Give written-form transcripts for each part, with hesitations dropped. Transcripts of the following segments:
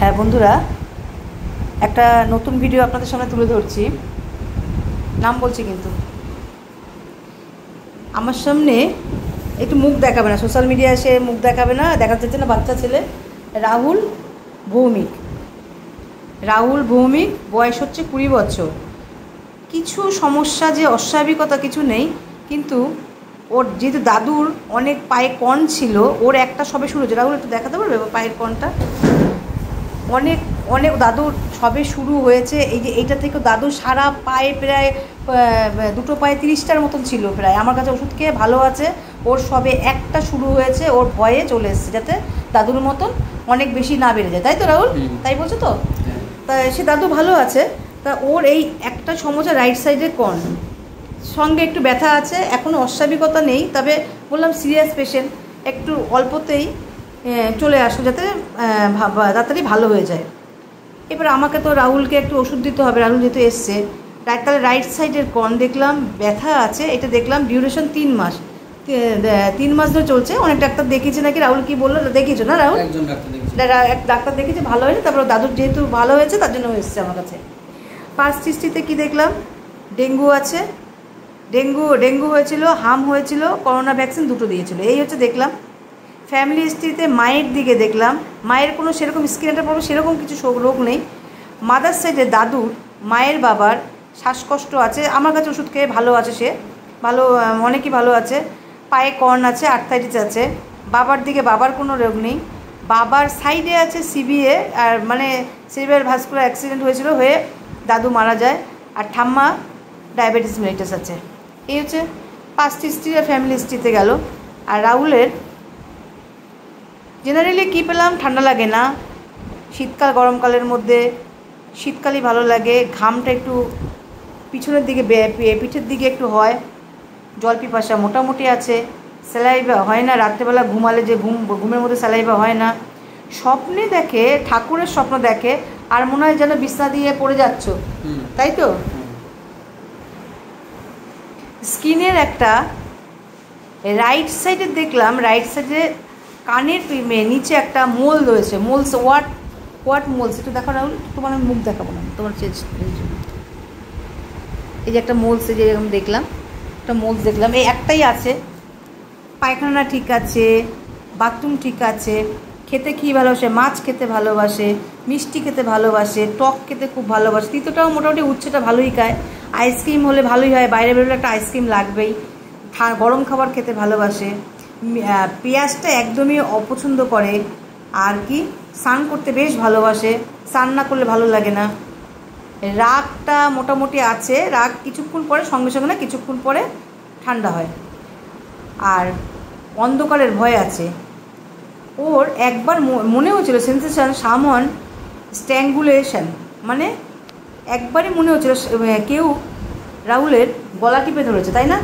হ্যাঁ বন্ধুরা, একটা নতুন ভিডিও আপনাদের সামনে তুলে ধরছি। নাম বলছি কিন্তু আমার সামনে একটু মুখ দেখাবে না, সোশ্যাল মিডিয়ায় সে মুখ দেখাবে না, দেখাতে চাচ্ছে না। বাচ্চা ছেলে রাহুল ভৌমিক, বয়স হচ্ছে 20 বছর। কিছু সমস্যা যে অস্বাভাবিকতা কিছু নেই, কিন্তু ওর যেহেতু দাদুর অনেক পায়ে কণ ছিল, ওর একটা সবে শুরু হয়েছে। রাহুল একটু দেখাতে পারবে পায়ের কণটা? অনেক অনেক দাদুর সবে শুরু হয়েছে। এই যে এইটা থেকে দাদুর সারা পায়ে প্রায় দুটো পায়ে 30টার মতন ছিল প্রায়। আমার কাছে ওষুধ খেয়ে ভালো আছে। ওর সবে একটা শুরু হয়েছে, ওর ভয়ে চলে এসছে যাতে দাদুর মতন অনেক বেশি না বেড়ে যায়, তাই তো রাহুল? তাই বলছো তো? তা সে দাদু ভালো আছে। তা ওর এই একটা সমস্যা, রাইট সাইডের কণ সঙ্গে একটু ব্যথা আছে, এখনও অস্বাভাবিকতা নেই। তবে বললাম সিরিয়াস পেশেন্ট, একটু অল্পতেই চলে আসো যাতে তাড়াতাড়ি ভালো হয়ে যায়। এবার আমাকে তো রাহুলকে একটু ওষুধ দিতে হবে, রাহুল যেহেতু এসছে। তাহলে রাইট সাইডের কণ দেখলাম ব্যথা আছে, এটা দেখলাম ডিউরেশন 3 মাস। 3 মাস ধরে চলছে। অনেক ডাক্তার দেখিয়েছে নাকি, রাহুল কি বললো? দেখিয়েছো না রাহুল? এক ডাক্তার দেখেছে, ভালো হয়নি। তারপর দাদুর যেহেতু ভালো হয়েছে তার জন্য এসছে আমার কাছে। ফার্স্ট হিস্ট্রিতে কী দেখলাম? ডেঙ্গু আছে, ডেঙ্গু হয়েছিল, হাম হয়েছিল, করোনা ভ্যাকসিন দুটো দিয়েছিল, এই হচ্ছে দেখলাম। ফ্যামিলি হিস্ট্রিতে মায়ের দিকে দেখলাম, মায়ের কোনো সেরকম স্কিনের প্রবলেম সেরকম কিছু রোগ নেই। মাদার সাইডে দাদুর, মায়ের বাবার শ্বাসকষ্ট আছে, আমার কাছে ওষুধ খেয়ে ভালো আছে, সে ভালো, অনেকই ভালো আছে। পায়ে কর্ন আছে, আর্থাইটিস আছে। বাবার দিকে বাবার কোনো রোগ নেই। বাবার সাইডে আছে সিবিএ, আর মানে সিভিয়ার ভাস্কুলার অ্যাক্সিডেন্ট হয়েছিল, হয়ে দাদু মারা যায়। আর ঠাম্মা ডায়াবেটিস মেলিটাস আছে। এই হচ্ছে পাস্ট হিস্ট্রি আর ফ্যামিলি হিস্ট্রিতে গেল। আর রাহুলের জেনারেলি কী পেলাম? ঠান্ডা লাগে না, শীতকাল গরমকালের মধ্যে শীতকালই ভালো লাগে। ঘামটা একটু পিছনের দিকে, পিঠের দিকে একটু হয়। জল পিপাসা মোটামুটি আছে। স্যালাইভা হয় না, রাত্রেবেলা ঘুমালে যে ঘুমের মধ্যে স্যালাইভা হয় না। স্বপ্নে দেখে, ঠাকুরের স্বপ্ন দেখে, আর মনে হয় যেন বিছনা দিয়ে পড়ে যাচ্ছ, তাই তো? স্কিনের একটা রাইট সাইডে দেখলাম, রাইট সাইডে কানের নিচে একটা মোল রয়েছে। Moles what moles? একটু দেখো রাহুল, তোমার আমি মুখ দেখাবো না, তোমার এই যে একটা মোলস, যে এরকম দেখলাম, একটা মোলস দেখলাম, এই একটাই আছে। পায়খানা ঠিক আছে, বাথরুম ঠিক আছে। খেতে কী ভালোবাসে? মাছ খেতে ভালোবাসে, মিষ্টি খেতে ভালোবাসে, টক খেতে খুব ভালোবাসে। তিতোটাও মোটামুটি, উচ্ছেটা ভালোই খায়। আইসক্রিম হলে ভালোই হয়, বাইরে বেরোলে একটা আইসক্রিম লাগবেই। গরম খাবার খেতে ভালোবাসে। পেঁয়াজটা একদমই অপছন্দ করে। আর কি, স্নান করতে বেশ ভালোবাসে, স্নান না করলে ভালো লাগে না। রাগটা মোটামুটি আছে, রাগ কিছুক্ষণ পরে, সঙ্গে সঙ্গে না, কিছুক্ষণ পরে ঠান্ডা হয়। আর অন্ধকারের ভয় আছে। ওর একবার মনে হচ্ছিল সেন্সেশন সামন স্ট্র্যাঙ্গুলেশন, মানে একবারই মনে হচ্ছিল কেউ রাহুলের গলা টিপে ধরেছে, তাই না?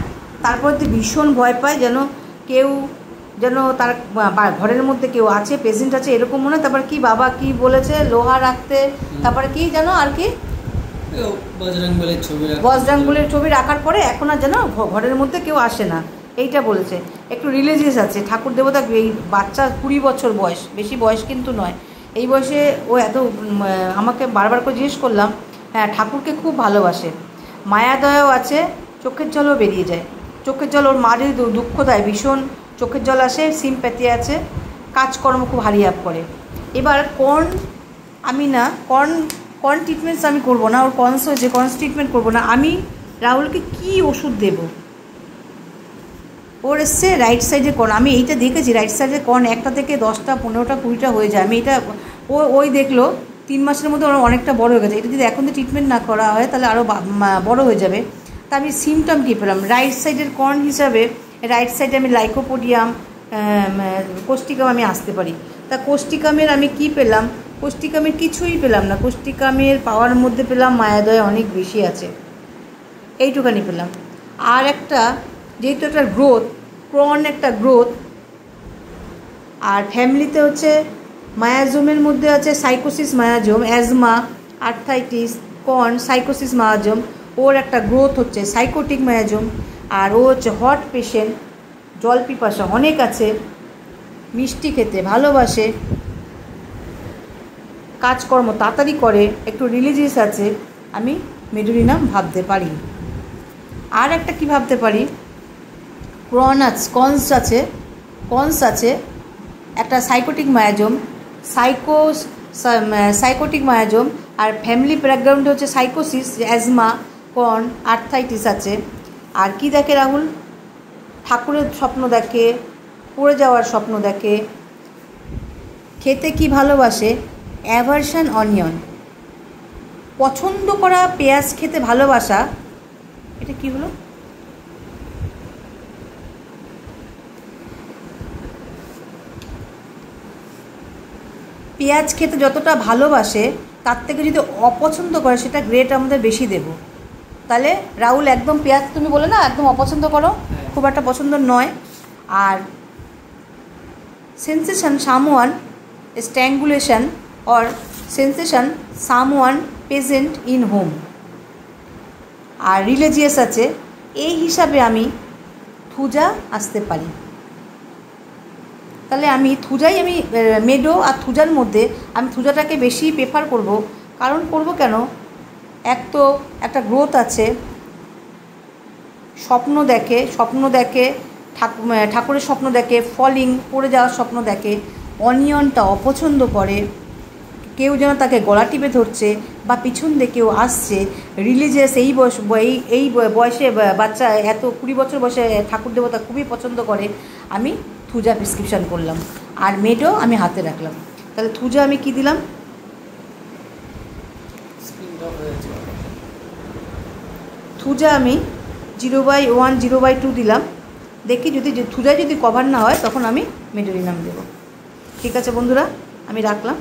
তারপর ভীষণ ভয় পায়, যেন তার ঘরের মধ্যে কেউ আছে, পেশেন্ট আছে, এরকম মনে হয়। তারপর কি বাবা কি বলেছে, লোহা রাখতে, তারপরে কি যেন আর কি, বজরংবলীর ছবি রাখার পরে এখন আর যেন ঘরের মধ্যে কেউ আসে না, এইটা বলেছে। একটু রিলিজিয়াস আছে, ঠাকুর দেবতা। এই বাচ্চা 20 বছর বয়স, বেশি বয়স কিন্তু নয়। এই বয়সে ও এত, আমাকে বারবার করে জিজ্ঞেস করলাম। হ্যাঁ, ঠাকুরকে খুব ভালোবাসে। মায়া দয়াও আছে, চোখের জলও বেরিয়ে যায়। চোখের জল, ওর মা যদি দুঃখ দেয় ভীষণ চোখের জল আসে। সিম্প্যাথি আছে, কাজকর্ম খুব হারিয়াপ করে। এবার আমি না কর্ন ট্রিটমেন্টস আমি করবো না, ওর কর্নস হয়েছে, কর্নস ট্রিটমেন্ট করবো না। আমি রাহুলকে কি ওষুধ দেব? ওর এসছে রাইট সাইডে কর্ন। আমি এইটা দেখেছি, রাইট সাইডে কর্ন 1টা থেকে 10টা 15টা 20টা হয়ে যায়। আমি এটা, ওই দেখলো 3 মাসের মধ্যে ওর অনেকটা বড় হয়ে গেছে। এটা যদি এখন ট্রিটমেন্ট না করা হয় তাহলে আরও বড় হয়ে যাবে। তা আমি সিমটম কী পেলাম? রাইট সাইডের কর্ন হিসাবে রাইট সাইডে আমি লাইকোপোডিয়াম, কোস্টিকাম আমি আসতে পারি। তা কোস্টিকামের আমি কি পেলাম? কোস্টিকামের কিছুই পেলাম না। কোস্টিকামের পাওয়ার মধ্যে পেলাম মায়াদয় অনেক বেশি আছে, এইটুখানি পেলাম। আর একটা, যেহেতু একটা একটা গ্রোথ। আর ফ্যামিলিতে হচ্ছে মায়াজোমের মধ্যে আছে সাইকোসিস মায়াজোম, অ্যাজমা, আর্থাইটিস, সাইকোসিস মায়াজোম। ওর একটা গ্রোথ হচ্ছে সাইকোটিক মায়াজোম। আর ও হচ্ছে হট পেশেন্ট, জল পিপাসা অনেক আছে, মিষ্টি খেতে ভালোবাসে, কাজকর্ম তাড়াতাড়ি করে, একটু রিলিজিয়াস আছে, আমি মেডোরিনাম ভাবতে পারি। আর একটা কি ভাবতে পারি, কনস আছে একটা সাইকোটিক মায়াজম, সাইকোটিক মায়াজম, আর ফ্যামিলি ব্যাকগ্রাউন্ডে হচ্ছে সাইকোসিস, অ্যাজমা, আর্থাইটিস আছে। আর কি দেখে রাহুল? ঠাকুরের স্বপ্ন দেখে, পড়ে যাওয়ার স্বপ্ন দেখে, খেতে কি ভালোবাসে, অ্যাভারশন অনিয়ন, পছন্দ করা পেঁয়াজ খেতে ভালোবাসা। এটা কি হলো? পেঁয়াজ খেতে যতটা ভালোবাসে তার থেকে যদি অপছন্দ করে সেটা গ্রেড আমাদের বেশি দেব। তাহলে রাহুল একদম পেঁয়াজ তুমি বলে না একদম অপছন্দ করো, খুব একটা পছন্দ নয়। আর sensation someone strangulation or sensation someone present in home. আর রিলিজিয়াস আছে, এই হিসাবে আমি থুজা আসতে পারি। তাহলে আমি মেডো আর থুজার মধ্যে আমি থুজাটাকে বেশি প্রেফার করব। কারণ করব কেন, এক তো একটা গ্রোথ আছে, স্বপ্ন দেখে ঠাকুরের স্বপ্ন দেখে, ফলিং পড়ে যাওয়ার স্বপ্ন দেখে, অনিয়নটা অপছন্দ করে, কেউ যেন তাকে গলা টিপে ধরছে বা পিছন দিয়ে কেউ আসছে, রিলিজিয়াস এই বয়সে বাচ্চা এত 20 বছর বয়সে ঠাকুর দেবতা খুবই পছন্দ করে। আমি থুজা প্রেসক্রিপশান করলাম, আর মেডো আমি হাতে রাখলাম। তাহলে থুজা আমি কি দিলাম? থুজা আমি 0/1 0/2 দিলাম। দেখি যদি থুজা যদি কভার না হয় তখন আমি মেডোরিনাম দেবো। ঠিক আছে বন্ধুরা, আমি রাখলাম।